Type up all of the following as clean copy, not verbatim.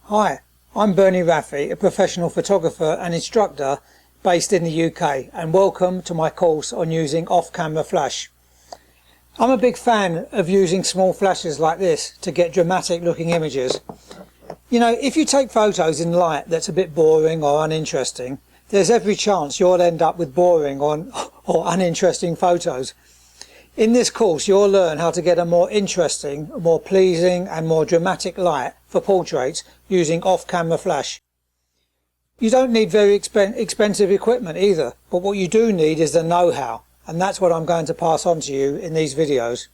Hi, I'm Raffe, a professional photographer and instructor based in the UK, and welcome to my course on using off-camera flash. I'm a big fan of using small flashes like this to get dramatic looking images. You know, if you take photos in light that's a bit boring or uninteresting, there's every chance you'll end up with boring or uninteresting photos. In this course you'll learn how to get a more interesting, more pleasing and more dramatic light for portraits using off-camera flash. You don't need very expensive equipment either, but what you do need is the know-how, and that's what I'm going to pass on to you in these videos.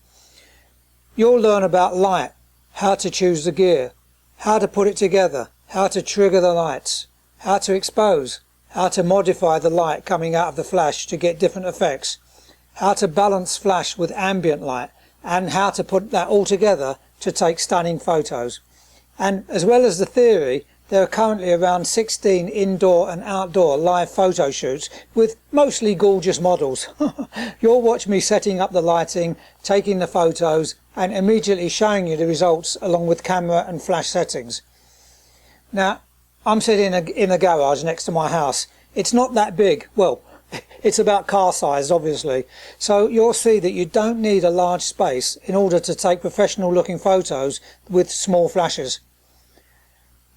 You'll learn about light, how to choose the gear, how to put it together, how to trigger the lights, how to expose, how to modify the light coming out of the flash to get different effects, how to balance flash with ambient light, and how to put that all together to take stunning photos. And as well as the theory, there are currently around 16 indoor and outdoor live photo shoots with mostly gorgeous models. You'll watch me setting up the lighting, taking the photos and immediately showing you the results along with camera and flash settings. Now, I'm sitting in a garage next to my house. It's not that big, well, it's about car size obviously, so you'll see that you don't need a large space in order to take professional looking photos with small flashes.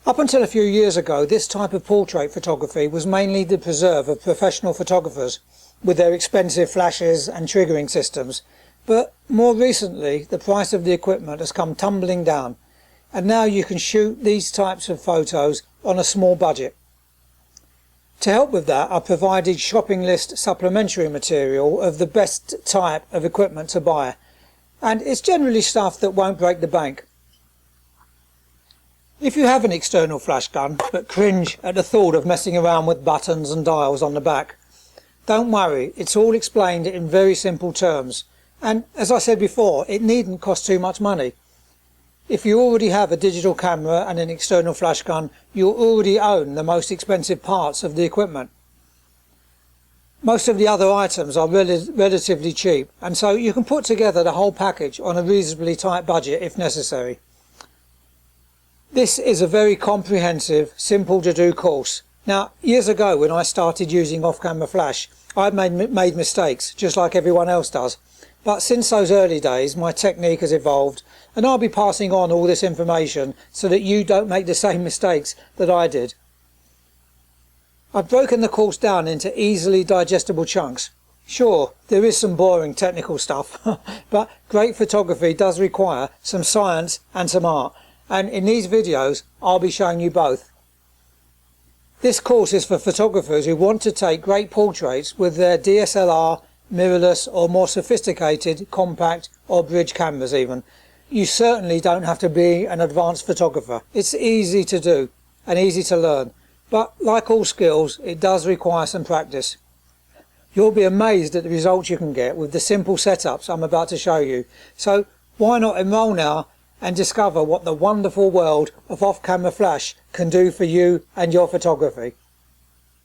Up until a few years ago, this type of portrait photography was mainly the preserve of professional photographers with their expensive flashes and triggering systems, but more recently the price of the equipment has come tumbling down, and now you can shoot these types of photos on a small budget. To help with that, I provided shopping list supplementary material of the best type of equipment to buy, and it's generally stuff that won't break the bank. If you have an external flash gun but cringe at the thought of messing around with buttons and dials on the back, don't worry, it's all explained in very simple terms, and as I said before, it needn't cost too much money. If you already have a digital camera and an external flash gun, you'll already own the most expensive parts of the equipment. Most of the other items are relatively cheap, and so you can put together the whole package on a reasonably tight budget if necessary. This is a very comprehensive, simple to do course. Now, years ago when I started using off-camera flash, I made mistakes, just like everyone else does. But since those early days, my technique has evolved, and I'll be passing on all this information so that you don't make the same mistakes that I did. I've broken the course down into easily digestible chunks. Sure, there is some boring technical stuff, but great photography does require some science and some art, and in these videos I'll be showing you both. This course is for photographers who want to take great portraits with their DSLR, mirrorless or more sophisticated compact or bridge cameras even. You certainly don't have to be an advanced photographer. It's easy to do and easy to learn, but like all skills, it does require some practice. You'll be amazed at the results you can get with the simple setups I'm about to show you, so why not enroll now and discover what the wonderful world of off-camera flash can do for you and your photography.